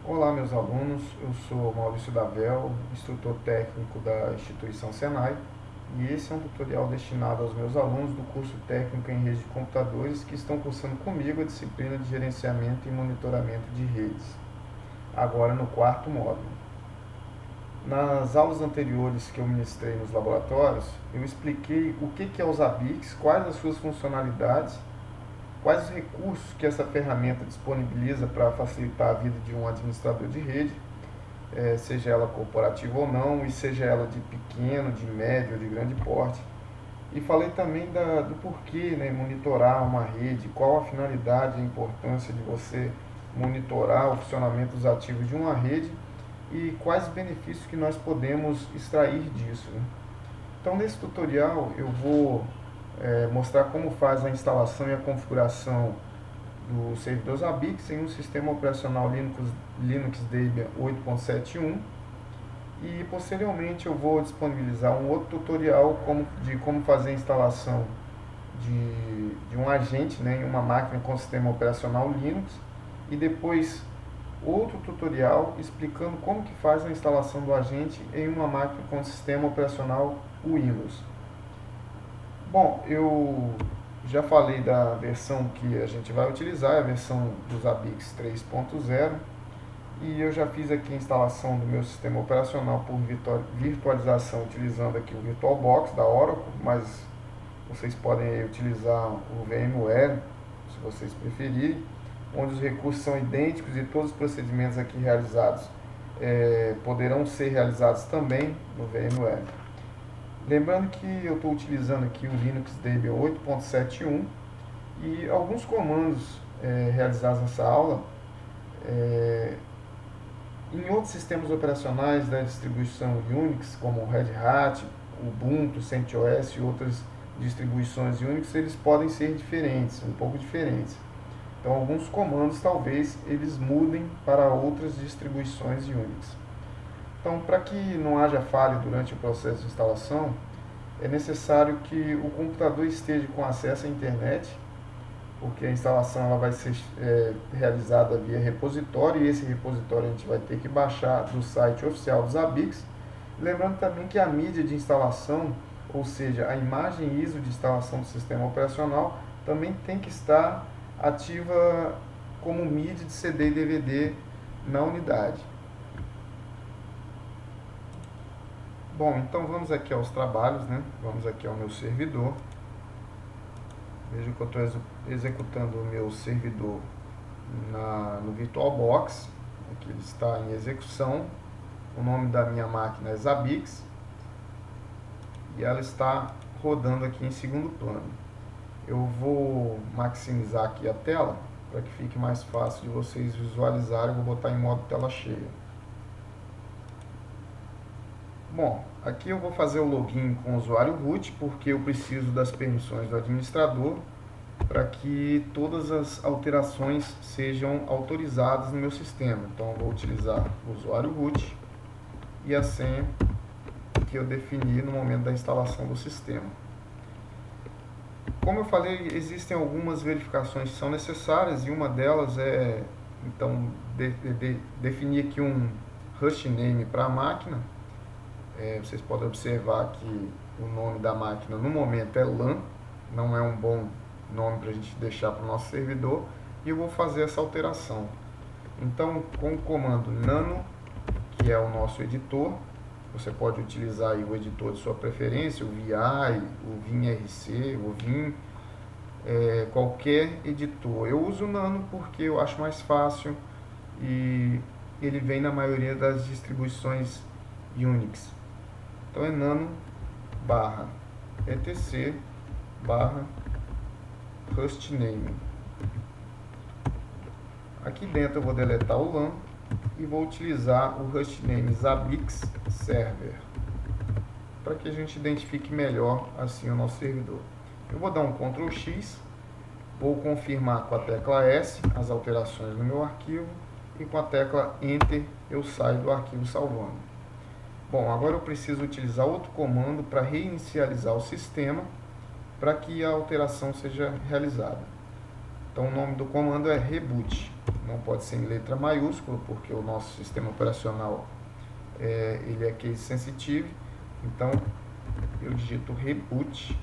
Olá, meus alunos. Eu sou Maurício Davel, instrutor técnico da instituição Senai, e esse é um tutorial destinado aos meus alunos do curso técnico em redes de computadores que estão cursando comigo a disciplina de gerenciamento e monitoramento de redes, agora no quarto módulo. Nas aulas anteriores que eu ministrei nos laboratórios, eu expliquei o que é o Zabbix, quais as suas funcionalidades, quais os recursos que essa ferramenta disponibiliza para facilitar a vida de um administrador de rede, seja ela corporativa ou não, e seja ela de pequeno, de médio ou de grande porte. E falei também do porquê, né, monitorar uma rede, qual a finalidade e a importância de você monitorar o funcionamento dos ativos de uma rede e quais benefícios que nós podemos extrair disso, né? Então, nesse tutorial eu vou mostrar como faz a instalação e a configuração do servidor Zabbix em um sistema operacional Linux Debian 8.7.1 e posteriormente eu vou disponibilizar um outro tutorial de como fazer a instalação de um agente, né, em uma máquina com sistema operacional Linux, e depois outro tutorial explicando como que faz a instalação do agente em uma máquina com sistema operacional Windows. Bom, eu já falei da versão que a gente vai utilizar, a versão do Zabbix 3.0, e eu já fiz aqui a instalação do meu sistema operacional por virtualização utilizando aqui o VirtualBox da Oracle, mas vocês podem utilizar o VMware, se vocês preferirem, onde os recursos são idênticos e todos os procedimentos aqui realizados poderão ser realizados também no VMware. Lembrando que eu estou utilizando aqui o Linux Debian 8.7.1 e alguns comandos realizados nessa aula em outros sistemas operacionais da distribuição Unix, como Red Hat, Ubuntu, CentOS e outras distribuições Unix, eles podem ser diferentes, um pouco diferentes. Então, alguns comandos talvez eles mudem para outras distribuições Unix. Então, para que não haja falha durante o processo de instalação, é necessário que o computador esteja com acesso à internet, porque a instalação ela vai ser realizada via repositório, e esse repositório a gente vai ter que baixar do site oficial do Zabbix. Lembrando também que a mídia de instalação, ou seja, a imagem ISO de instalação do sistema operacional, também tem que estar ativa como mídia de CD e DVD na unidade. Bom, então vamos aqui aos trabalhos, né? Vamos aqui ao meu servidor. Veja que eu estou executando o meu servidor no VirtualBox. Aqui ele está em execução. O nome da minha máquina é Zabbix. E ela está rodando aqui em segundo plano. Eu vou maximizar aqui a tela para que fique mais fácil de vocês visualizarem. Eu vou botar em modo tela cheia. Bom, aqui eu vou fazer o login com o usuário root, porque eu preciso das permissões do administrador para que todas as alterações sejam autorizadas no meu sistema. Então eu vou utilizar o usuário root e a senha que eu defini no momento da instalação do sistema. Como eu falei, existem algumas verificações que são necessárias e uma delas é então definir aqui um hostname para a máquina. Vocês podem observar que o nome da máquina no momento é LAN, não é um bom nome para a gente deixar para o nosso servidor, e eu vou fazer essa alteração. Então, com o comando nano, que é o nosso editor, você pode utilizar aí o editor de sua preferência, o VI, o VimRC, o Vim, qualquer editor. Eu uso o nano porque eu acho mais fácil e ele vem na maioria das distribuições Unix. Então é nano barra etc barra hostname. Aqui dentro eu vou deletar o LAN e vou utilizar o hostname Zabbix Server para que a gente identifique melhor assim o nosso servidor. Eu vou dar um Ctrl X, vou confirmar com a tecla S as alterações no meu arquivo e com a tecla Enter eu saio do arquivo salvando. Bom, agora eu preciso utilizar outro comando para reinicializar o sistema para que a alteração seja realizada. Então o nome do comando é reboot. não pode ser em letra maiúscula, porque o nosso sistema operacional ele é case sensitive. Então eu digito reboot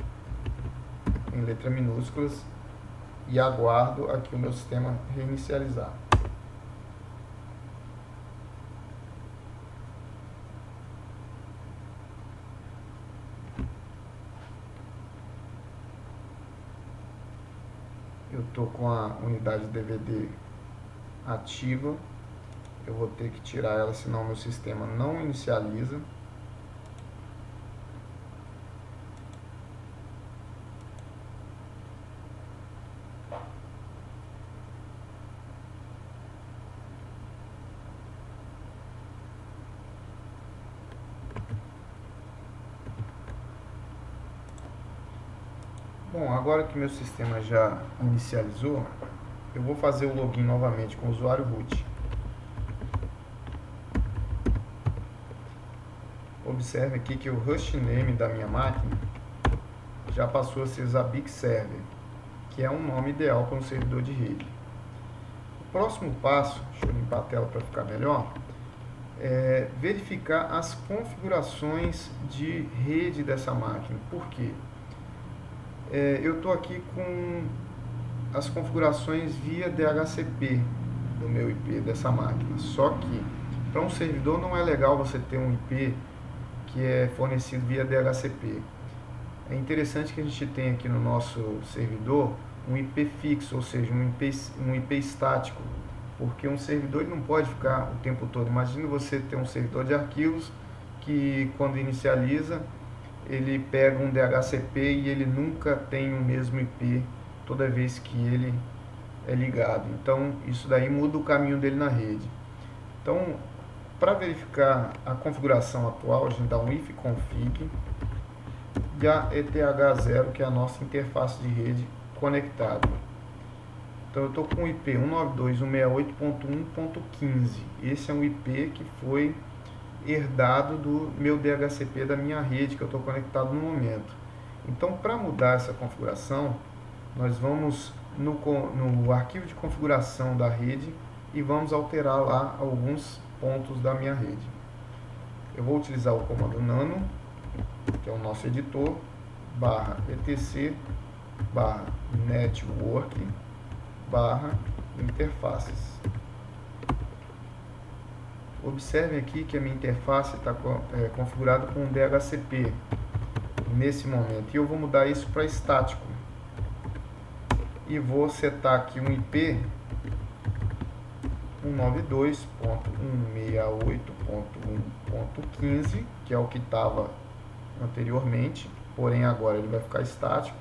em letras minúsculas e aguardo aqui o meu sistema reinicializar. Eu estou com a unidade DVD ativa, eu vou ter que tirar ela, senão meu sistema não inicializa. Bom, agora que meu sistema já inicializou, eu vou fazer o login novamente com o usuário root. Observe aqui que o hostname da minha máquina já passou a ser Zabbix Server, que é um nome ideal para um servidor de rede. O próximo passo, deixa eu limpar a tela para ficar melhor, é verificar as configurações de rede dessa máquina. Por quê? Eu estou aqui com as configurações via DHCP do meu IP dessa máquina. Só que para um servidor não é legal você ter um IP que é fornecido via DHCP. É interessante que a gente tenha aqui no nosso servidor um IP fixo, ou seja, um IP estático, porque um servidor ele não pode ficar o tempo todo. Imagina você ter um servidor de arquivos que quando inicializa ele pega um DHCP e ele nunca tem o mesmo IP toda vez que ele é ligado. Então isso daí muda o caminho dele na rede. Então, para verificar a configuração atual, a gente dá um ifconfig e a ETH0, que é a nossa interface de rede conectada. Então eu estou com o IP 192.168.1.15. Esse é um IP que foi herdado do meu DHCP da minha rede que eu estou conectado no momento. Então, para mudar essa configuração, nós vamos no arquivo de configuração da rede e vamos alterar lá alguns pontos da minha rede. Eu vou utilizar o comando nano, que é o nosso editor, /etc, /network, /interfaces. Observem aqui que a minha interface está configurada com um DHCP nesse momento. E eu vou mudar isso para estático. E vou setar aqui um IP 192.168.1.15, que é o que estava anteriormente, porém agora ele vai ficar estático.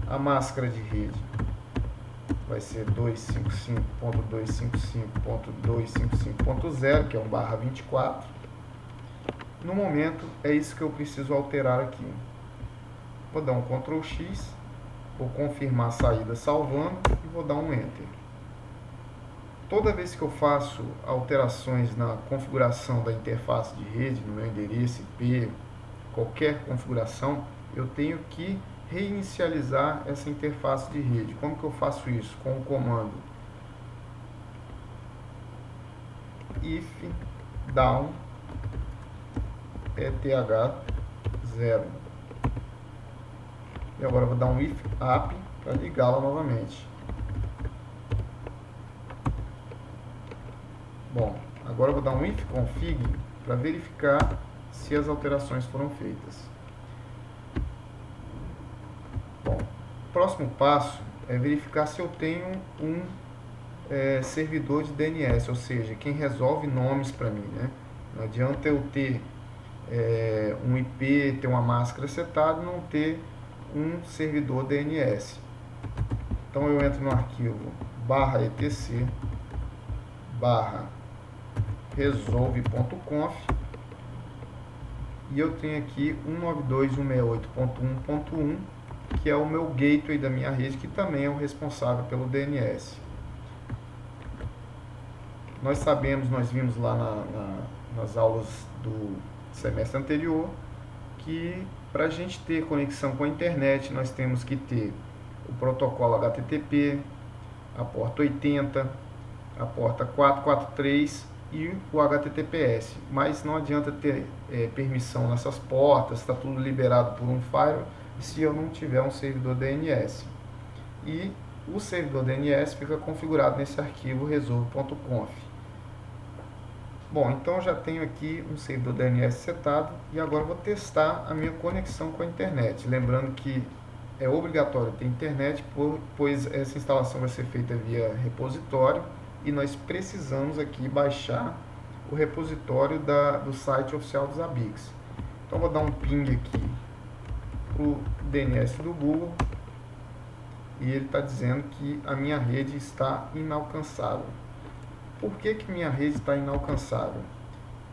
A máscara de rede vai ser 255.255.255.0, que é um /24. No momento é isso que eu preciso alterar aqui. Vou dar um Ctrl X, vou confirmar a saída salvando e vou dar um Enter. Toda vez que eu faço alterações na configuração da interface de rede, no meu endereço IP, qualquer configuração, eu tenho que reinicializar essa interface de rede. Como que eu faço isso? Com o comando if down ETH0. E agora eu vou dar um if up para ligá-la novamente. Bom, agora eu vou dar um if config para verificar se as alterações foram feitas. Bom, o próximo passo é verificar se eu tenho um servidor de DNS, ou seja, quem resolve nomes para mim, né? Não adianta eu ter um IP, ter uma máscara setada e não ter um servidor DNS. Então eu entro no arquivo /etc /resolve.conf e eu tenho aqui 192.168.1.1, que é o meu gateway da minha rede, que também é o responsável pelo DNS. Nós sabemos, nós vimos lá nas aulas do semestre anterior, que para a gente ter conexão com a internet, nós temos que ter o protocolo HTTP, a porta 80, a porta 443 e o HTTPS, mas não adianta ter permissão nessas portas, está tudo liberado por um firewall se eu não tiver um servidor DNS. E o servidor DNS fica configurado nesse arquivo resolve.conf. Bom, então eu já tenho aqui um servidor DNS setado e agora eu vou testar a minha conexão com a internet. Lembrando que é obrigatório ter internet, pois essa instalação vai ser feita via repositório e nós precisamos aqui baixar o repositório do site oficial dos ABICS. Então vou dar um ping aqui para o DNS do Google e ele está dizendo que a minha rede está inalcançável. Por que minha rede está inalcançável?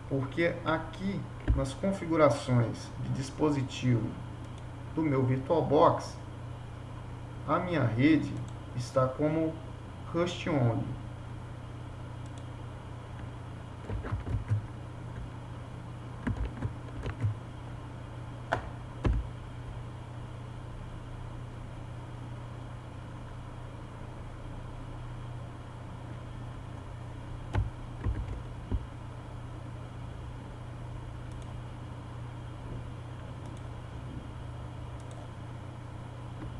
Porque aqui nas configurações de dispositivo do meu VirtualBox, a minha rede está como host only.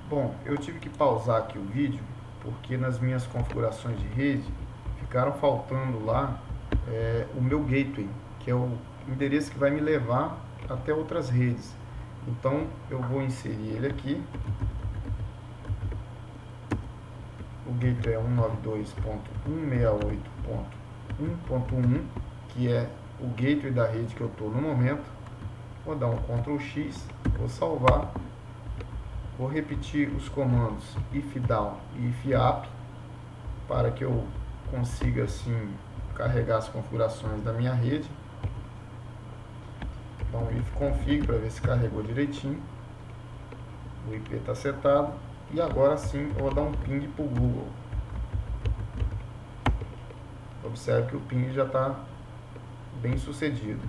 Bom, eu tive que pausar aqui o vídeo porque nas minhas configurações de rede ficaram faltando lá o meu gateway, que é o endereço que vai me levar até outras redes. Então eu vou inserir ele aqui. O gateway é 192.168.1.1, que é o gateway da rede que eu estou no momento. Vou dar um Ctrl X, vou salvar. Vou repetir os comandos ifdown e ifup para que eu consiga assim carregar as configurações da minha rede. Então ifconfig para ver se carregou direitinho. O IP está setado e agora sim eu vou dar um ping para o Google. Observe que o ping já está bem sucedido.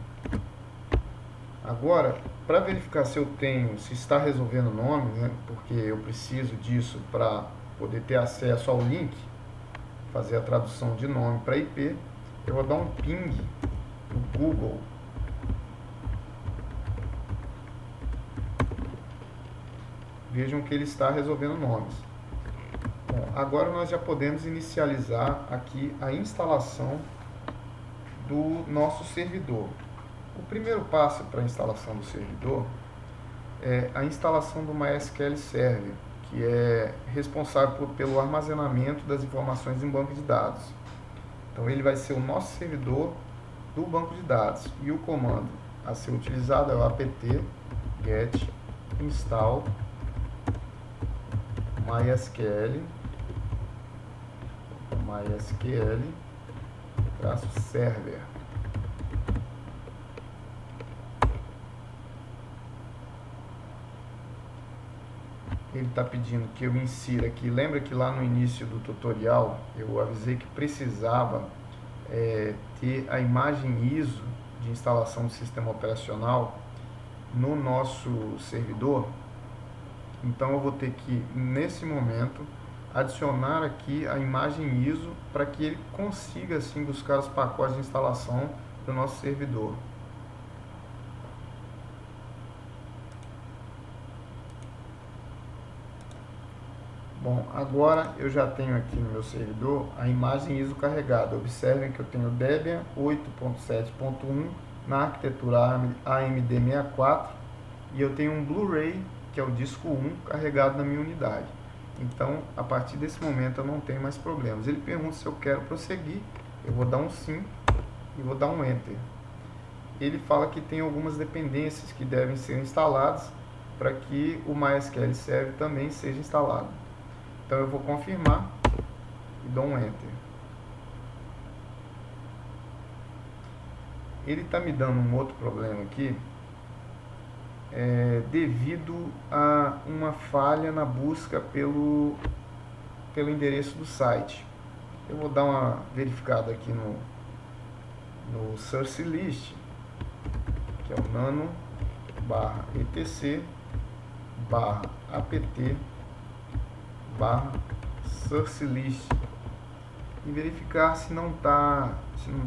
Agora, para verificar se está resolvendo nomes, né, porque eu preciso disso para poder ter acesso ao link, fazer a tradução de nome para IP, eu vou dar um ping no Google. Vejam que ele está resolvendo nomes. Bom, agora nós já podemos inicializar aqui a instalação do nosso servidor. O primeiro passo para a instalação do servidor é a instalação do MySQL Server, que é responsável pelo armazenamento das informações em banco de dados. Então ele vai ser o nosso servidor do banco de dados e o comando a ser utilizado é o apt get install MySQL-server. Ele está pedindo que eu insira aqui. Lembra que lá no início do tutorial eu avisei que precisava ter a imagem ISO de instalação do sistema operacional no nosso servidor? Então eu vou ter que, nesse momento, adicionar aqui a imagem ISO para que ele consiga assim buscar os pacotes de instalação do nosso servidor. Bom, agora eu já tenho aqui no meu servidor a imagem ISO carregada. Observem que eu tenho Debian 8.7.1 na arquitetura AMD64 e eu tenho um Blu-ray, que é o disco 1, carregado na minha unidade. Então, a partir desse momento eu não tenho mais problemas. Ele pergunta se eu quero prosseguir, eu vou dar um sim e vou dar um enter. Ele fala que tem algumas dependências que devem ser instaladas para que o MySQL Server também seja instalado. Então eu vou confirmar e dou um enter. Ele está me dando um outro problema aqui, devido a uma falha na busca pelo endereço do site. Eu vou dar uma verificada aqui no source list, que é o nano/etc/apt/server. source list e verificar se não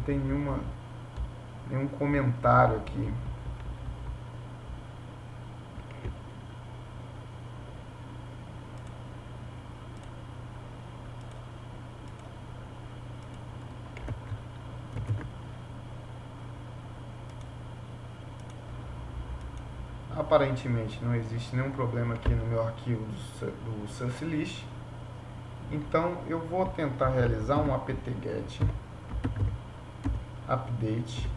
tem nenhum comentário aqui. Aparentemente não existe nenhum problema aqui no meu arquivo do source list. Então eu vou tentar realizar um apt-get update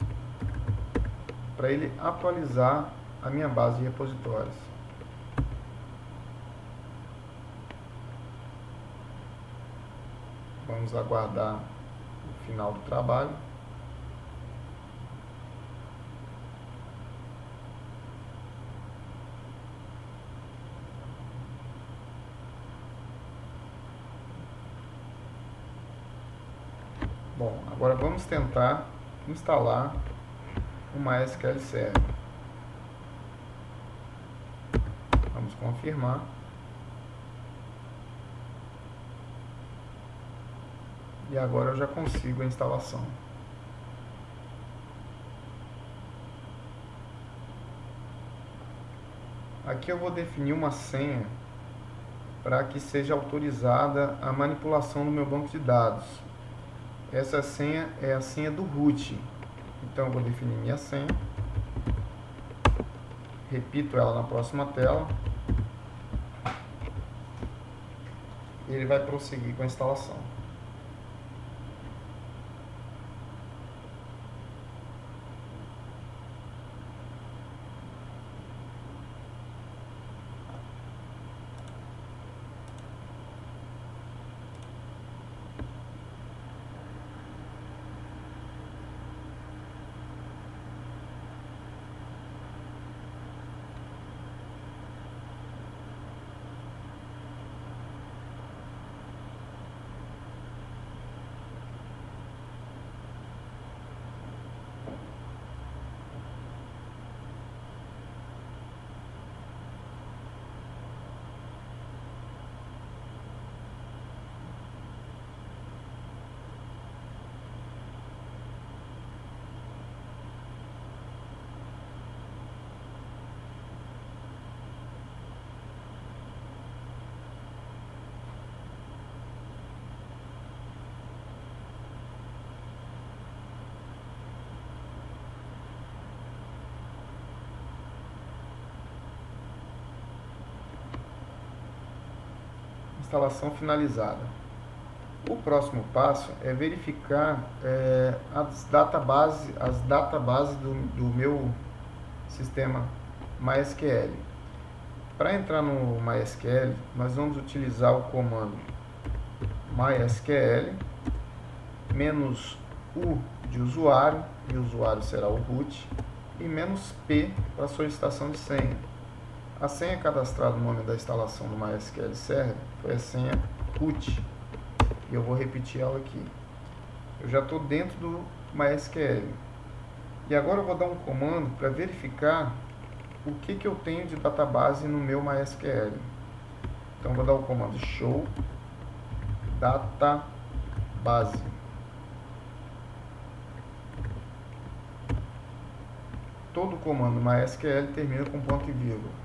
para ele atualizar a minha base de repositórios. Vamos aguardar o final do trabalho. Bom, agora vamos tentar instalar o MySQL Server. Vamos confirmar. E agora eu já consigo a instalação. Aqui eu vou definir uma senha para que seja autorizada a manipulação do meu banco de dados. Essa senha é a senha do root. Então eu vou definir minha senha. Repito ela na próxima tela. E ele vai prosseguir com a instalação. Instalação finalizada. O próximo passo é verificar as databases do meu sistema MySQL. Para entrar no MySQL, nós vamos utilizar o comando MySQL -u de usuário, e o usuário será o root, e -p para solicitação de senha. A senha cadastrada no momento da instalação do MySQL Server foi a senha root. E eu vou repetir ela aqui. Eu já estou dentro do MySQL. E agora eu vou dar um comando para verificar o que eu tenho de database no meu MySQL. Então eu vou dar o comando show database. Todo comando MySQL termina com ponto e vírgula.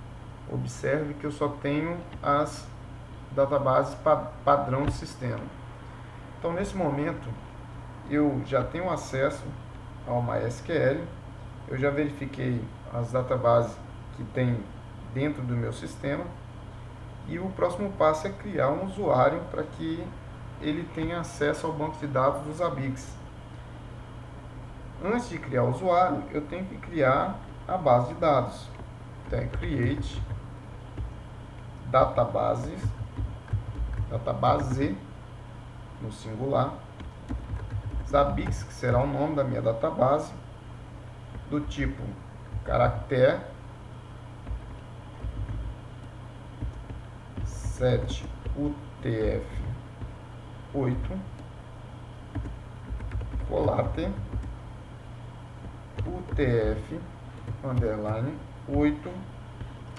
Observe que eu só tenho as databases padrão do sistema. Então, nesse momento, eu já tenho acesso ao MySQL, eu já verifiquei as databases que tem dentro do meu sistema, e o próximo passo é criar um usuário para que ele tenha acesso ao banco de dados dos Zabbix. Antes de criar o usuário, eu tenho que criar a base de dados. Então, é create database no singular, Zabbix, que será o nome da minha database, do tipo caractere 7 UTF-8 colate UTF-8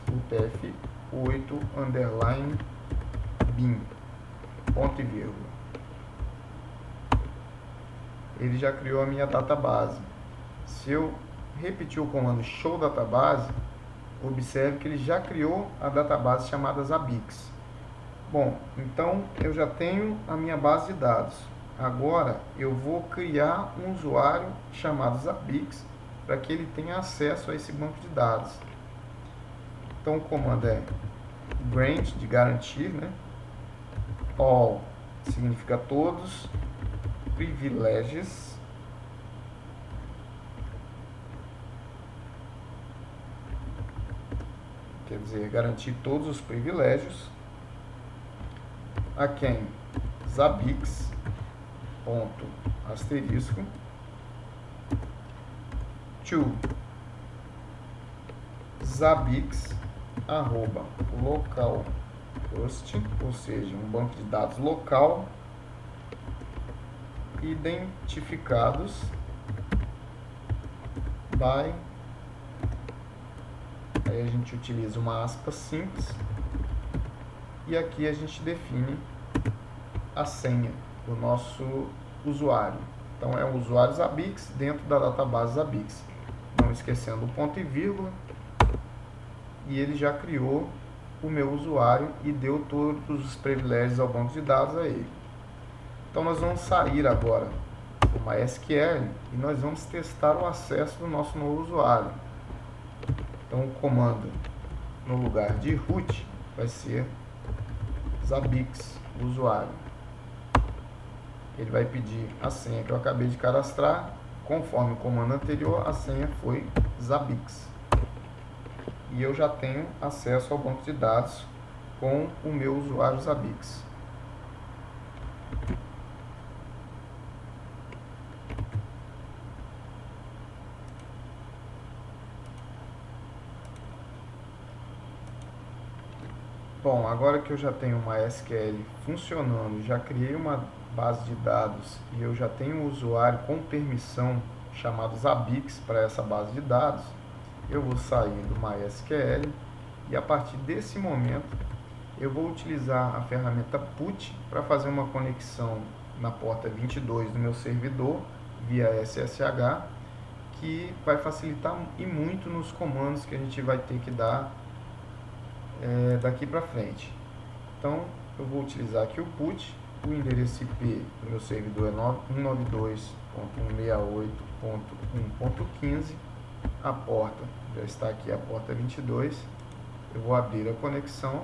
UTF-8 _bin. ponto e vírgula. Ele já criou a minha database. Se eu repetir o comando show database, observe que ele já criou a database chamada Zabbix. Bom, então eu já tenho a minha base de dados. Agora eu vou criar um usuário chamado Zabbix para que ele tenha acesso a esse banco de dados. Então o comando é grant, de garantir, né? All significa todos, privileges, quer dizer, garantir todos os privilégios, a quem Zabbix, ponto, asterisco, to Zabbix, arroba, localhost, ou seja, um banco de dados local, identificados by, aí a gente utiliza uma aspa simples, e aqui a gente define a senha do nosso usuário. Então é o usuário Zabbix dentro da database Zabbix, não esquecendo o ponto e vírgula, e ele já criou o meu usuário e deu todos os privilégios ao banco de dados a ele. Então nós vamos sair agora do MySQL e nós vamos testar o acesso do nosso novo usuário. Então o comando no lugar de root vai ser Zabbix usuário. Ele vai pedir a senha que eu acabei de cadastrar. Conforme o comando anterior, a senha foi Zabbix. E eu já tenho acesso ao banco de dados com o meu usuário Zabbix. Bom, agora que eu já tenho uma SQL funcionando, já criei uma base de dados e eu já tenho um usuário com permissão chamado Zabbix para essa base de dados, eu vou sair do MySQL e a partir desse momento eu vou utilizar a ferramenta put para fazer uma conexão na porta 22 do meu servidor via SSH, que vai facilitar e muito nos comandos que a gente vai ter que dar daqui para frente. Então eu vou utilizar aqui o put, o endereço IP do meu servidor é 192.168.1.15, a porta já está aqui, a porta 22. Eu vou abrir a conexão,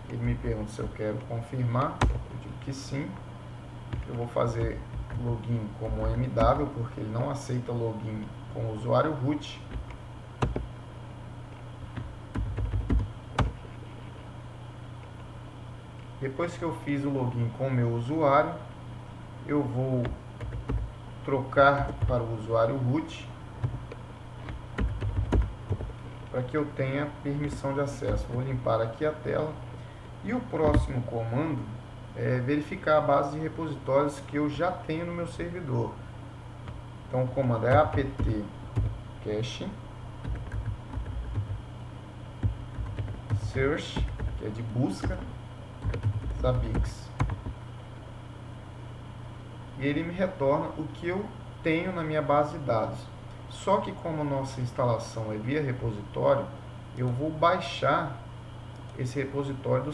ele me pergunta se eu quero confirmar, eu digo que sim. Eu vou fazer login como MW, porque ele não aceita login com o usuário root. Depois que eu fiz o login com o meu usuário, eu vou trocar para o usuário root para que eu tenha permissão de acesso. Vou limpar aqui a tela e o próximo comando é verificar a base de repositórios que eu já tenho no meu servidor. Então o comando é apt cache search, que é de busca, Zabbix, e ele me retorna o que eu tenho na minha base de dados. Só que como nossa instalação é via repositório, eu vou baixar esse repositório do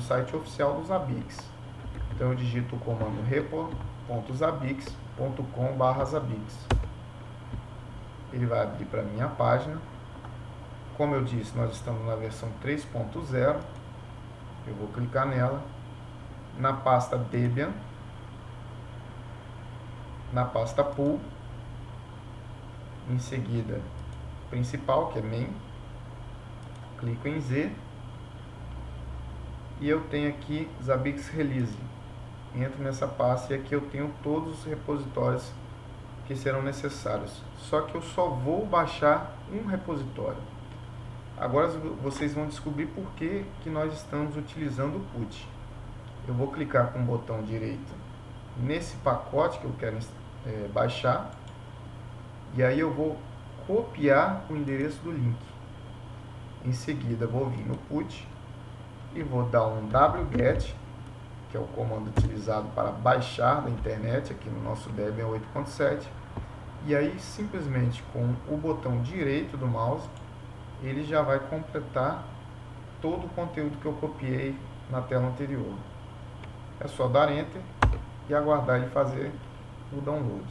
site oficial do Zabbix. Então eu digito o comando repo.zabbix.com/zabbix. Ele vai abrir para a minha página. Como eu disse, nós estamos na versão 3.0. Eu vou clicar nela, na pasta Debian, na pasta Pool, em seguida principal, que é main, clico em Z, e eu tenho aqui Zabbix Release. Entro nessa pasta e aqui eu tenho todos os repositórios que serão necessários. Só que eu só vou baixar um repositório. Agora vocês vão descobrir por que nós estamos utilizando o put. Eu vou clicar com o botão direito nesse pacote que eu quero baixar, e aí eu vou copiar o endereço do link. Em seguida vou vir no put e vou dar um wget, que é o comando utilizado para baixar da internet, aqui no nosso Debian 8.7, e aí simplesmente com o botão direito do mouse, ele já vai completar todo o conteúdo que eu copiei na tela anterior. É só dar Enter e aguardar ele fazer o download.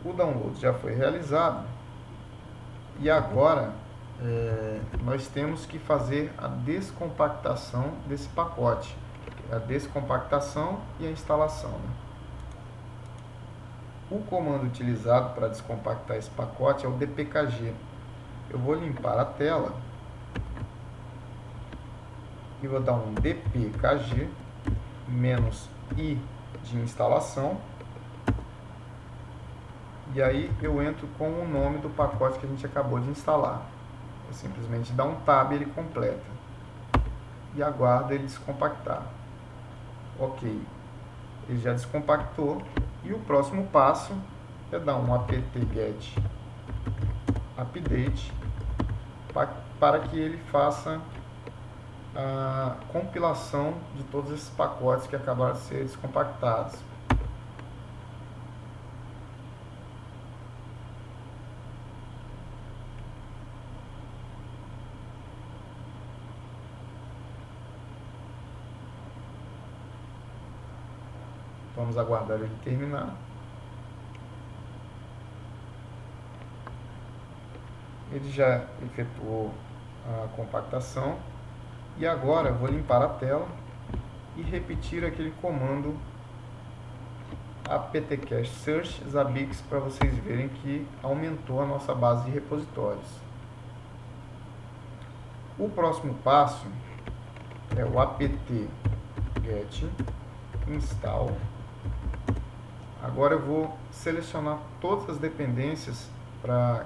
O download já foi realizado e agora nós temos que fazer a descompactação desse pacote. A descompactação e a instalação, né? O comando utilizado para descompactar esse pacote é o dpkg. Eu vou limpar a tela e vou dar um dpkg -i de instalação, e aí eu entro com o nome do pacote que a gente acabou de instalar. Eu simplesmente dá um tab e ele completa, e aguardo ele descompactar. Ok, ele já descompactou, e o próximo passo é dar um apt-get update para que ele faça a compilação de todos esses pacotes que acabaram de ser descompactados. Vamos aguardar ele terminar. Ele já efetuou a compactação. E agora eu vou limpar a tela e repetir aquele comando apt-get search Zabbix para vocês verem que aumentou a nossa base de repositórios. O próximo passo é o apt-get install. Agora eu vou selecionar todas as dependências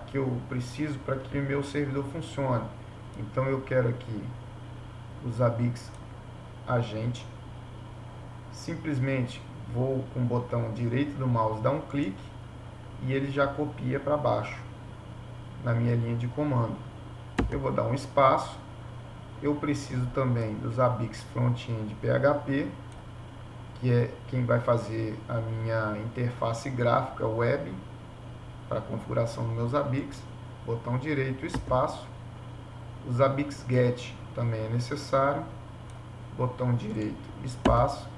que eu preciso para que o meu servidor funcione. Então eu quero aqui o Zabbix agente. Simplesmente vou com o botão direito do mouse dar um clique e ele já copia para baixo na minha linha de comando. Eu vou dar um espaço. Eu preciso também do Zabbix Frontend PHP, que é quem vai fazer a minha interface gráfica web para a configuração do meu Zabbix. Botão direito, espaço. O Zabbix Get também é necessário. Botão direito, espaço.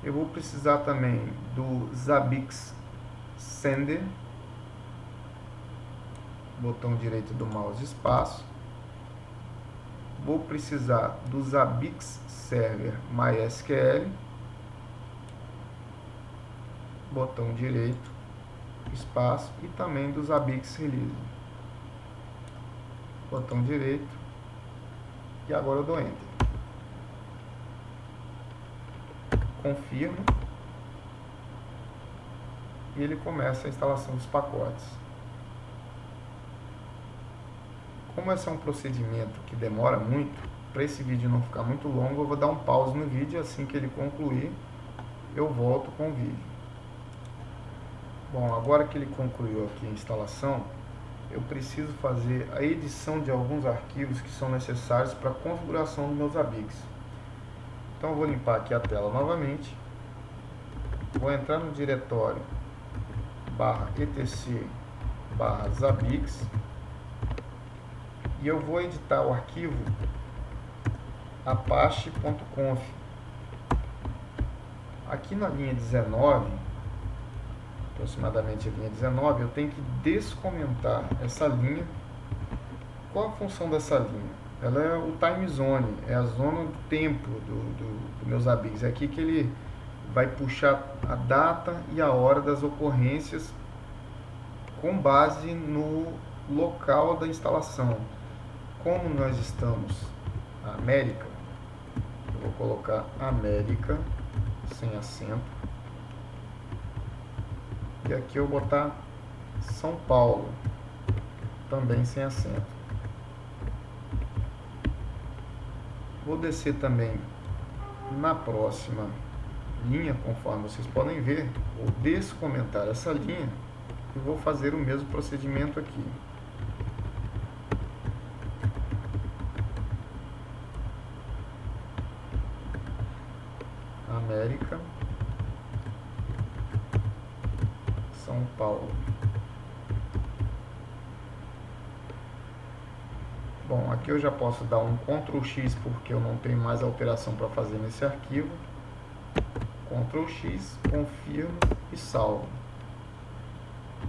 Eu vou precisar também do Zabbix Sender. Botão direito do mouse, espaço. Vou precisar do Zabbix Server MySQL. Botão direito, espaço. E também do Zabbix Release. Botão direito. E agora eu dou Enter. Confirmo. E ele começa a instalação dos pacotes. Como esse é um procedimento que demora muito, para esse vídeo não ficar muito longo, eu vou dar um pause no vídeo. Assim que ele concluir, eu volto com o vídeo. Bom, agora que ele concluiu aqui a instalação, eu preciso fazer a edição de alguns arquivos que são necessários para a configuração do meu Zabbix. Então eu vou limpar aqui a tela novamente, vou entrar no diretório /etc/Zabbix e eu vou editar o arquivo apache.conf. Aqui na linha 19, aproximadamente a linha 19, eu tenho que descomentar essa linha. Qual a função dessa linha? Ela é o time zone, é a zona do tempo do meu Zabbix. É aqui que ele vai puxar a data e a hora das ocorrências com base no local da instalação. Como nós estamos na América, eu vou colocar América sem acento. E aqui eu vou botar São Paulo, também sem acento. Vou descer também na próxima linha, conforme vocês podem ver. Vou descomentar essa linha e vou fazer o mesmo procedimento aqui. América, São Paulo. Bom, aqui eu já posso dar um Ctrl X porque eu não tenho mais alteração para fazer nesse arquivo. Ctrl X, confirmo e salvo.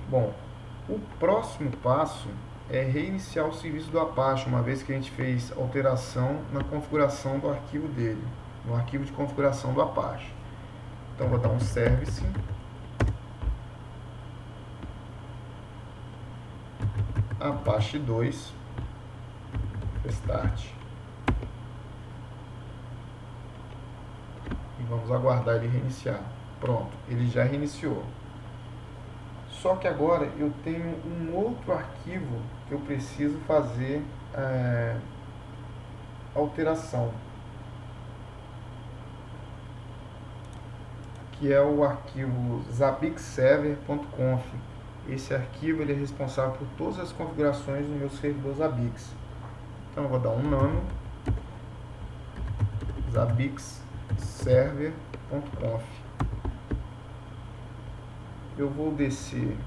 Bom, o próximo passo é reiniciar o serviço do Apache, uma vez que a gente fez alteração na configuração do arquivo dele, no arquivo de configuração do Apache. Então vou dar um service, Apache 2, Restart. E vamos aguardar ele reiniciar. Pronto, ele já reiniciou. Só que agora eu tenho um outro arquivo que eu preciso fazer alteração, que é o arquivo zabixserver.conf. Esse arquivo ele é responsável por todas as configurações do meu servidor Zabbix. Então eu vou dar um nano zabixserver.conf. Eu vou descer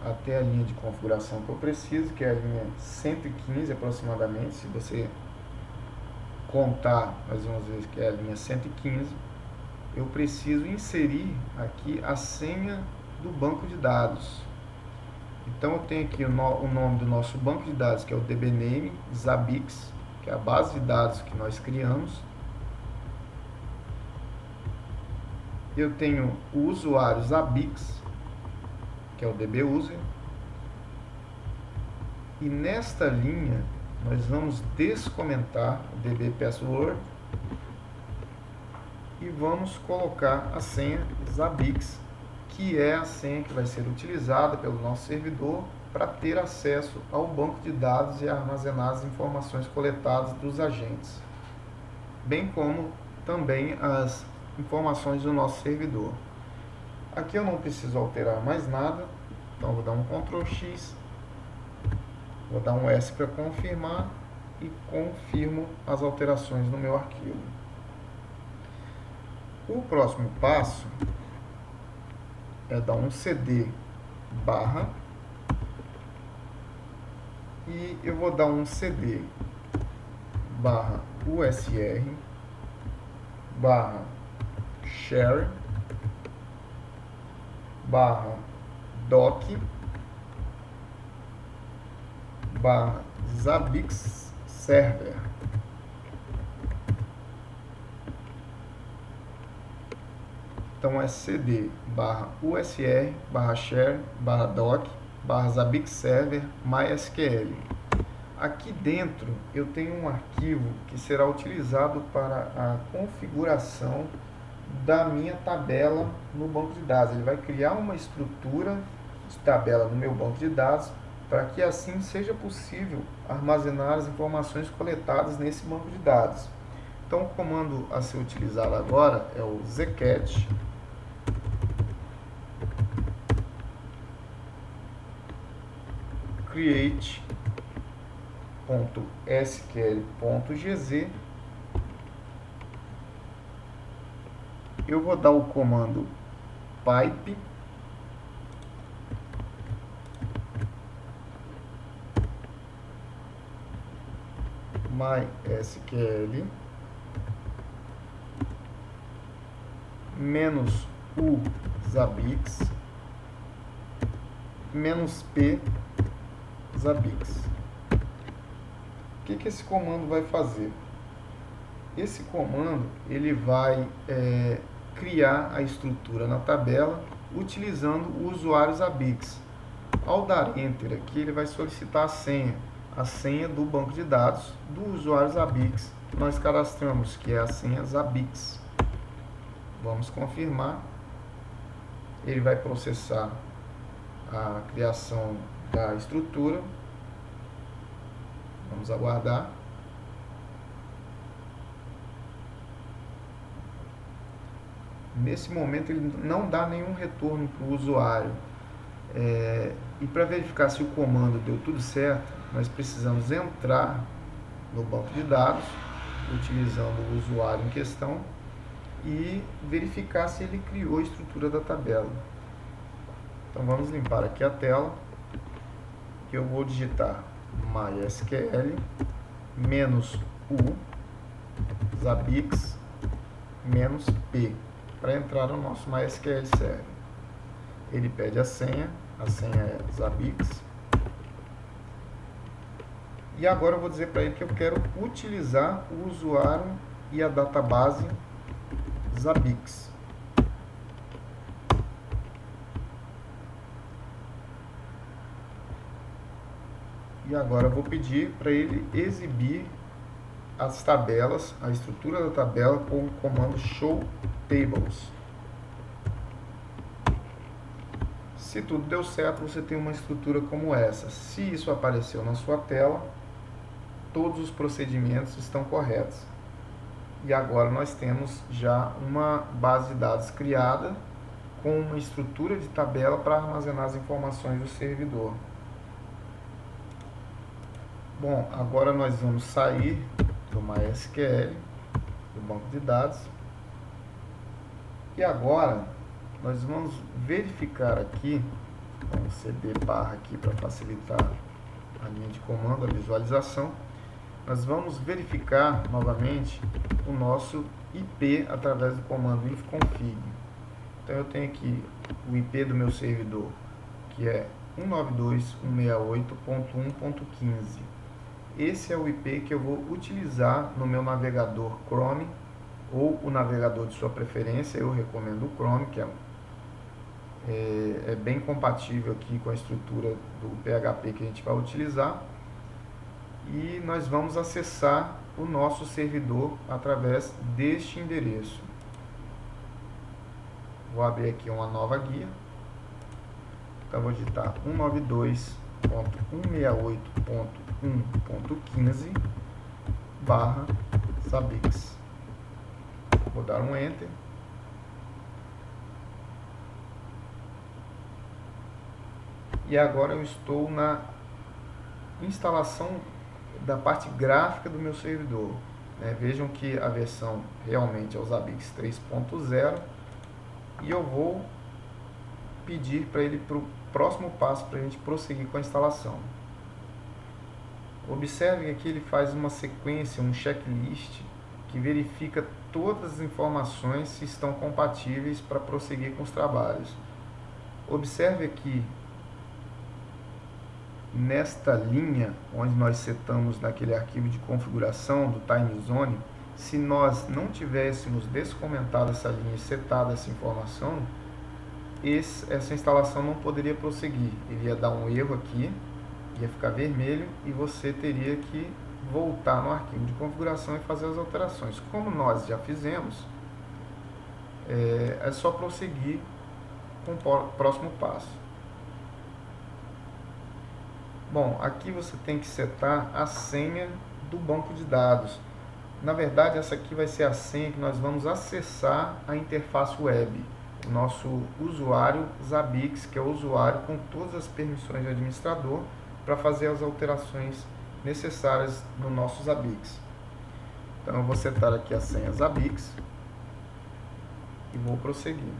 até a linha de configuração que eu preciso, que é a linha 115 aproximadamente. Se você contar, nós vamos ver que é a linha 115. Eu preciso inserir aqui a senha do banco de dados. Então eu tenho aqui o nome do nosso banco de dados, que é o dbname Zabbix, que é a base de dados que nós criamos. Eu tenho o usuário Zabbix, que é o dbuser. E nesta linha nós vamos descomentar o dbpassword e vamos colocar a senha Zabbix, que é a senha que vai ser utilizada pelo nosso servidor para ter acesso ao banco de dados e armazenar as informações coletadas dos agentes, bem como também as informações do nosso servidor. Aqui eu não preciso alterar mais nada, então vou dar um Ctrl X, vou dar um S para confirmar e confirmo as alterações no meu arquivo. O próximo passo é dar um cd barra e eu vou dar um cd barra usr barra share barra doc barra Zabbix server. Então é cd barra usr barra share barra doc barra Zabbix server MySQL. Aqui dentro eu tenho um arquivo que será utilizado para a configuração da minha tabela no banco de dados. Ele vai criar uma estrutura de tabela no meu banco de dados para que assim seja possível armazenar as informações coletadas nesse banco de dados. Então o comando a ser utilizado agora é o zcat create.sql.gz. Eu vou dar o comando pipe mysql -u Zabbix -p Zabbix. O que esse comando vai fazer? Esse comando ele vai criar a estrutura na tabela utilizando o usuário Zabbix. Ao dar Enter aqui, ele vai solicitar a senha do banco de dados do usuário Zabbix que nós cadastramos, que é a senha Zabbix. Vamos confirmar. Ele vai processar a criação da estrutura. Vamos aguardar. Nesse momento ele não dá nenhum retorno para o usuário. E para verificar se o comando deu tudo certo, nós precisamos entrar no banco de dados, utilizando o usuário em questão, e verificar se ele criou a estrutura da tabela. Então vamos limpar aqui a tela, que eu vou digitar MySQL -u Zabbix -p para entrar no nosso MySQL Server. Ele pede a senha é Zabbix. E agora eu vou dizer para ele que eu quero utilizar o usuário e a database Zabbix. E agora eu vou pedir para ele exibir as tabelas, a estrutura da tabela com o comando show tables. Se tudo deu certo, você tem uma estrutura como essa. Se isso apareceu na sua tela, todos os procedimentos estão corretos. E agora nós temos já uma base de dados criada com uma estrutura de tabela para armazenar as informações do servidor. Bom, agora nós vamos sair do MySQL, do banco de dados. E agora nós vamos verificar aqui, vamos cd barra aqui para facilitar a linha de comando, a visualização. Nós vamos verificar novamente o nosso IP através do comando ifconfig. Então eu tenho aqui o IP do meu servidor, que é 192.168.1.15. Esse é o IP que eu vou utilizar no meu navegador Chrome ou o navegador de sua preferência. Eu recomendo o Chrome, que é bem compatível aqui com a estrutura do PHP que a gente vai utilizar. E nós vamos acessar o nosso servidor através deste endereço. Vou abrir aqui uma nova guia. Então vou digitar 192.168.1.15 barra Zabbix. Vou dar um Enter. E agora eu estou na instalação da parte gráfica do meu servidor. Vejam que a versão realmente é o Zabbix 3.0 e eu vou pedir para ele para o próximo passo para a gente prosseguir com a instalação. Observe que aqui ele faz uma sequência, um checklist que verifica todas as informações se estão compatíveis para prosseguir com os trabalhos. Observe aqui nesta linha, onde nós setamos naquele arquivo de configuração do time zone, se nós não tivéssemos descomentado essa linha e setado essa informação, essa instalação não poderia prosseguir. Ele ia dar um erro aqui, ia ficar vermelho e você teria que voltar no arquivo de configuração e fazer as alterações. Como nós já fizemos, é só prosseguir com o próximo passo. Bom, aqui você tem que setar a senha do banco de dados. Na verdade, essa aqui vai ser a senha que nós vamos acessar a interface web. O nosso usuário Zabbix, que é o usuário com todas as permissões de administrador para fazer as alterações necessárias no nosso Zabbix. Então eu vou setar aqui a senha Zabbix e vou prosseguir.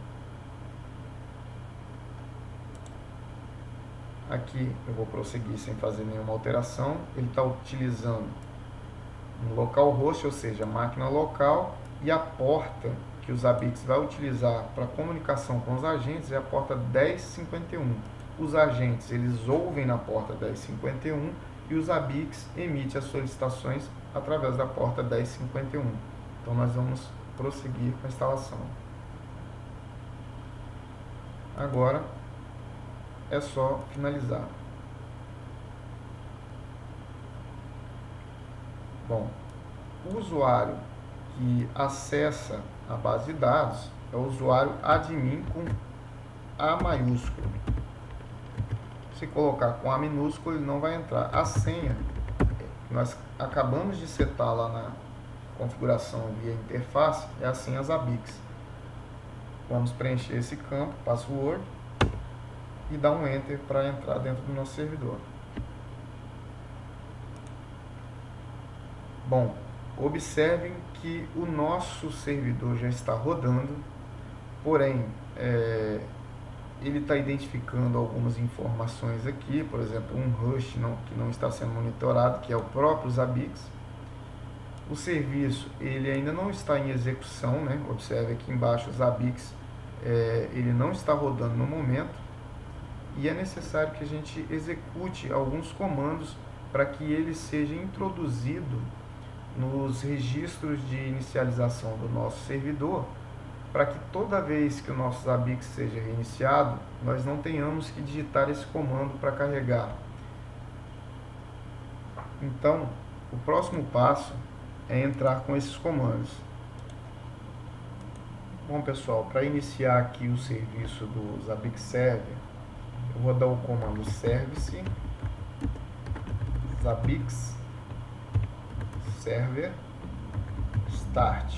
Aqui eu vou prosseguir sem fazer nenhuma alteração. Ele está utilizando um localhost, ou seja, máquina local, e a porta que o Zabbix vai utilizar para comunicação com os agentes é a porta 1051. Os agentes eles ouvem na porta 1051 e o Zabbix emite as solicitações através da porta 1051. Então nós vamos prosseguir com a instalação. Agora é só finalizar. Bom, o usuário que acessa a base de dados é o usuário admin com A maiúsculo. Se colocar com A minúsculo, ele não vai entrar. A senha, nós acabamos de setar lá na configuração via interface, é a senha Zabbix. Vamos preencher esse campo, password, e dar um Enter para entrar dentro do nosso servidor. Bom, observem que o nosso servidor já está rodando, porém, ele está identificando algumas informações aqui, por exemplo, um rush que não está sendo monitorado, que é o próprio Zabbix. O serviço ele ainda não está em execução, né? Observe aqui embaixo o Zabbix, ele não está rodando no momento, e é necessário que a gente execute alguns comandos para que ele seja introduzido nos registros de inicialização do nosso servidor, para que toda vez que o nosso Zabbix seja reiniciado, nós não tenhamos que digitar esse comando para carregar. Então, o próximo passo é entrar com esses comandos. Bom, pessoal, para iniciar aqui o serviço do Zabbix Server, eu vou dar o comando service Zabbix Server Start.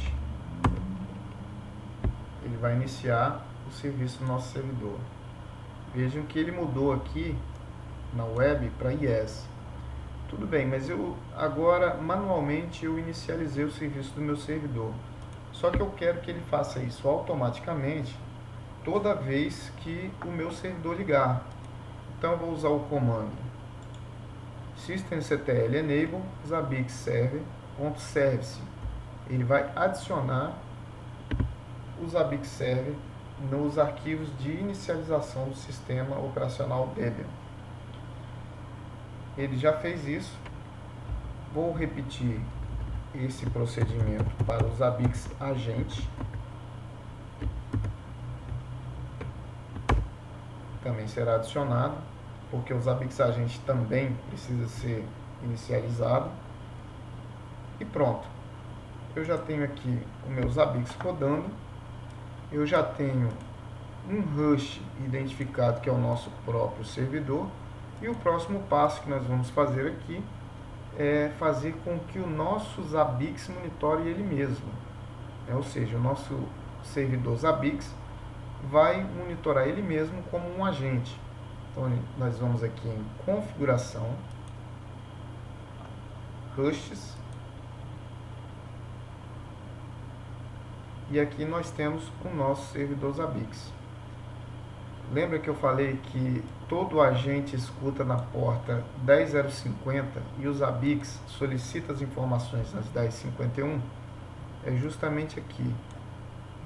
Ele vai iniciar o serviço do nosso servidor. Vejam que ele mudou aqui na web para yes. Tudo bem, mas eu agora manualmente eu inicializei o serviço do meu servidor. Só que eu quero que ele faça isso automaticamente toda vez que o meu servidor ligar. Então eu vou usar o comando systemctl enable zabbix server.service. Ele vai adicionar o Zabbix Server nos arquivos de inicialização do sistema operacional Debian. Ele já fez isso. Vou repetir esse procedimento para o Zabbix Agente. Também será adicionado, porque o Zabbix Agente também precisa ser inicializado. E pronto. Eu já tenho aqui o meu Zabbix rodando. Eu já tenho um rush identificado, que é o nosso próprio servidor. E o próximo passo que nós vamos fazer aqui é fazer com que o nosso Zabbix monitore ele mesmo. Ou seja, o nosso servidor Zabbix vai monitorar ele mesmo como um agente. Então, nós vamos aqui em configuração, rushes, e aqui nós temos o nosso servidor Zabbix. Lembra que eu falei que todo agente escuta na porta 10050 e o Zabbix solicita as informações nas 1051? É justamente aqui.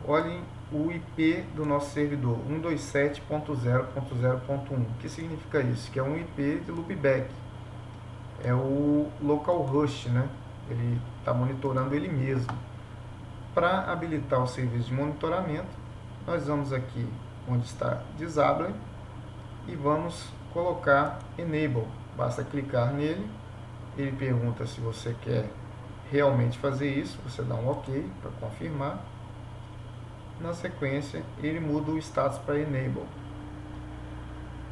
Olhem o IP do nosso servidor, 127.0.0.1. O que significa isso? Que é um IP de loopback. É o localhost, né? Ele está monitorando ele mesmo. Para habilitar o serviço de monitoramento, nós vamos aqui onde está Disable e vamos colocar Enable. Basta clicar nele, ele pergunta se você quer realmente fazer isso, você dá um OK para confirmar. Na sequência, ele muda o status para Enable.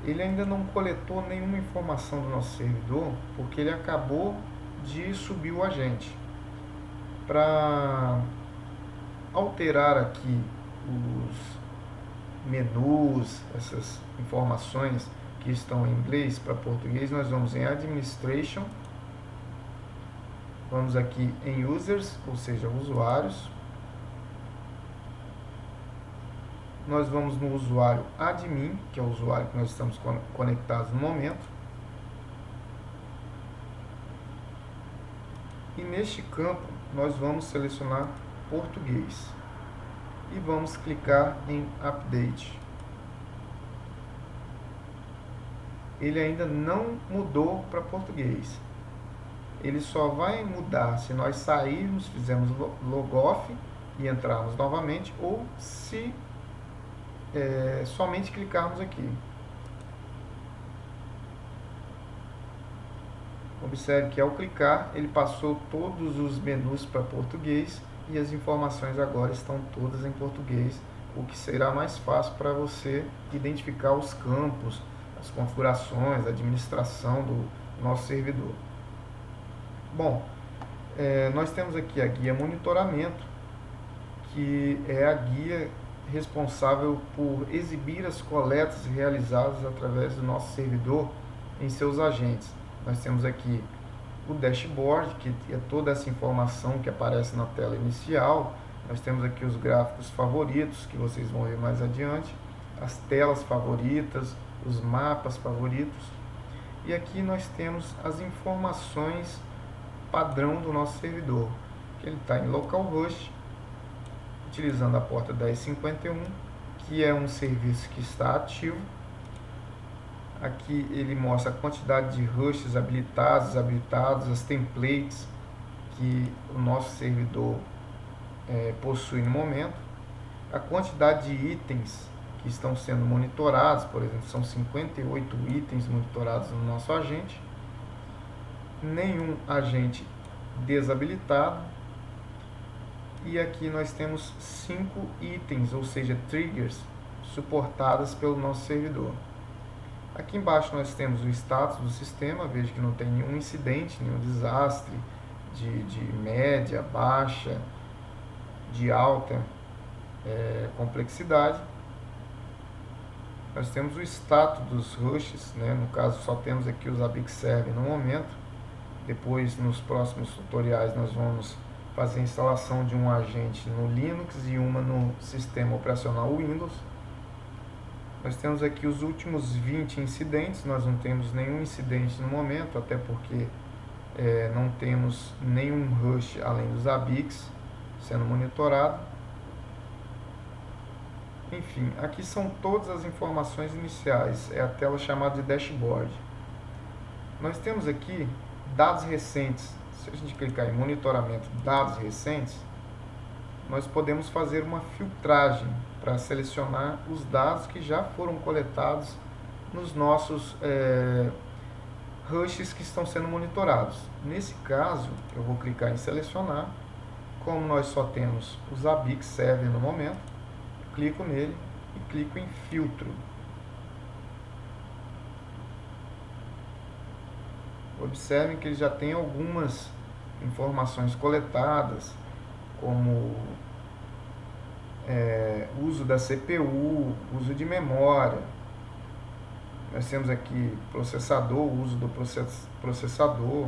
Ele ainda não coletou nenhuma informação do nosso servidor, porque ele acabou de subir o agente. Para alterar aqui os menus, essas informações que estão em inglês para português, nós vamos em Administration, vamos aqui em Users, ou seja, usuários, nós vamos no usuário Admin, que é o usuário que nós estamos conectados no momento, e neste campo nós vamos selecionar português e vamos clicar em Update. Ele ainda não mudou para português. Ele só vai mudar se nós sairmos, fizermos logoff e entrarmos novamente, ou se somente clicarmos aqui. Observe que ao clicar, ele passou todos os menus para português e as informações agora estão todas em português, o que será mais fácil para você identificar os campos, as configurações, a administração do nosso servidor. Bom, nós temos aqui a guia monitoramento, que é a guia responsável por exibir as coletas realizadas através do nosso servidor em seus agentes. Nós temos aqui o dashboard, que é toda essa informação que aparece na tela inicial. Nós temos aqui os gráficos favoritos, que vocês vão ver mais adiante, as telas favoritas, os mapas favoritos. E aqui nós temos as informações padrão do nosso servidor, que ele está em localhost, utilizando a porta 1051, que é um serviço que está ativo. Aqui ele mostra a quantidade de hosts habilitados, desabilitados, as templates que o nosso servidor possui no momento, a quantidade de itens que estão sendo monitorados. Por exemplo, são 58 itens monitorados no nosso agente, nenhum agente desabilitado, e aqui nós temos 5 itens, ou seja, triggers, suportadas pelo nosso servidor. Aqui embaixo nós temos o status do sistema. Veja que não tem nenhum incidente, nenhum desastre de média, baixa, de alta complexidade. Nós temos o status dos hosts, né? No caso só temos aqui os ABIX Server no momento. Depois, nos próximos tutoriais, nós vamos fazer a instalação de um agente no Linux e uma no sistema operacional Windows. Nós temos aqui os últimos 20 incidentes. Nós não temos nenhum incidente no momento, até porque não temos nenhum host além dos ABIX sendo monitorado. Enfim, aqui são todas as informações iniciais. É a tela chamada de dashboard. Nós temos aqui dados recentes. Se a gente clicar em monitoramento dados recentes, nós podemos fazer uma filtragem para selecionar os dados que já foram coletados nos nossos hosts que estão sendo monitorados. Nesse caso, eu vou clicar em selecionar. Como nós só temos os ABIX Server no momento, clico nele e clico em filtro. Observem que ele já tem algumas informações coletadas, como uso da CPU, uso de memória. Nós temos aqui processador, uso do processador,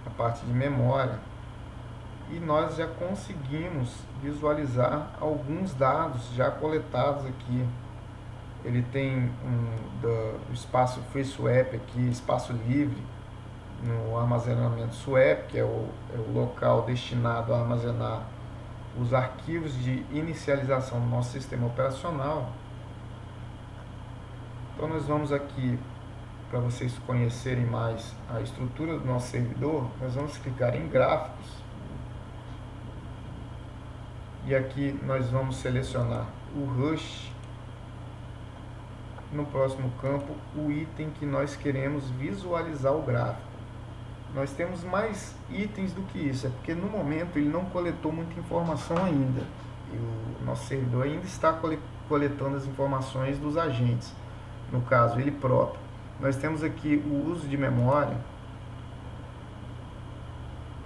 a parte de memória. E nós já conseguimos visualizar alguns dados já coletados aqui. Ele tem do espaço Free Swap aqui, espaço livre, no armazenamento Swap, que é o local destinado a armazenar os arquivos de inicialização do nosso sistema operacional. Então nós vamos aqui, para vocês conhecerem mais a estrutura do nosso servidor, nós vamos clicar em gráficos. E aqui nós vamos selecionar o host. No próximo campo, o item que nós queremos visualizar o gráfico. Nós temos mais itens do que isso, porque no momento ele não coletou muita informação ainda. E o nosso servidor ainda está coletando as informações dos agentes, no caso, ele próprio. Nós temos aqui o uso de memória.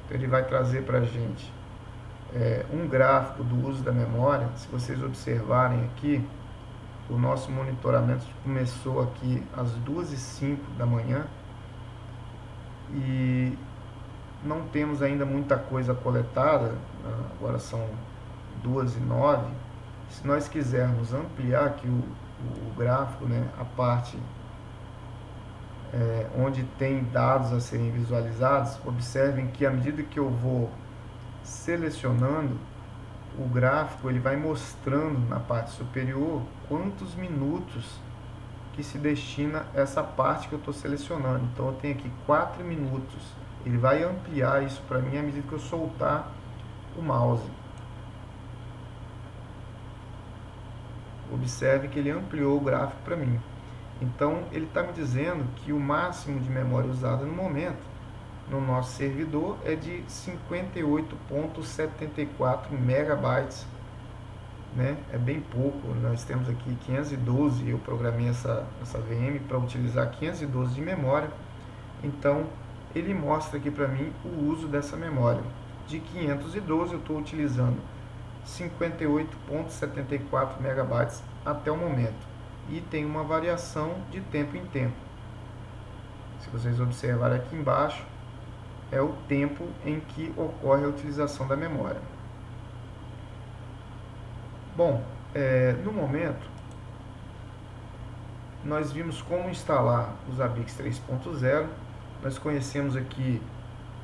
Então, ele vai trazer para a gente um gráfico do uso da memória. Se vocês observarem aqui, o nosso monitoramento começou aqui às 2h05 da manhã e não temos ainda muita coisa coletada. Agora são 2h09. Se nós quisermos ampliar aqui o gráfico, né, a parte onde tem dados a serem visualizados, observem que à medida que eu vou selecionando o gráfico, ele vai mostrando na parte superior quantos minutos que se destina a essa parte que eu estou selecionando. Então eu tenho aqui 4 minutos. Ele vai ampliar isso para mim à medida que eu soltar o mouse. Observe que ele ampliou o gráfico para mim. Então ele está me dizendo que o máximo de memória usada no momento no nosso servidor é de 58,74 megabytes, né? É bem pouco. Nós temos aqui 512, eu programei essa VM para utilizar 512 de memória. Então ele mostra aqui para mim o uso dessa memória. De 512 eu estou utilizando 58,74 megabytes até o momento, e tem uma variação de tempo em tempo. Se vocês observarem aqui embaixo, é o tempo em que ocorre a utilização da memória. Bom, no momento, nós vimos como instalar os ABICS 3.0. Nós conhecemos aqui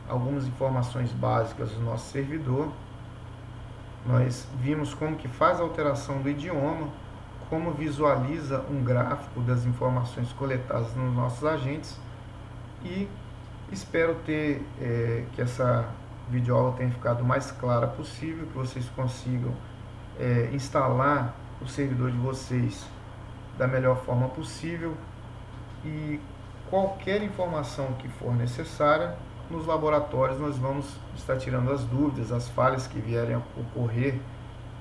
algumas informações básicas do nosso servidor. Nós vimos como que faz a alteração do idioma, como visualiza um gráfico das informações coletadas nos nossos agentes, e espero que essa videoaula tenha ficado o mais clara possível, que vocês consigam instalar o servidor de vocês da melhor forma possível, e qualquer informação que for necessária, nos laboratórios nós vamos estar tirando as dúvidas, as falhas que vierem a ocorrer.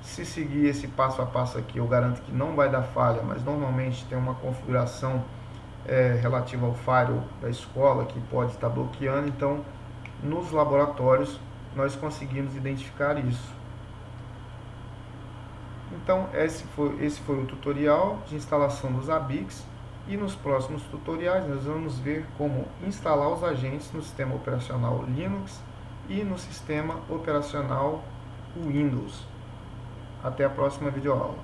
Se seguir esse passo a passo aqui, eu garanto que não vai dar falha, mas normalmente tem uma configuração relativa ao firewall da escola que pode estar bloqueando. Então, nos laboratórios, nós conseguimos identificar isso. Então, esse foi o tutorial de instalação dos ABICS, e nos próximos tutoriais nós vamos ver como instalar os agentes no sistema operacional Linux e no sistema operacional Windows. Até a próxima videoaula.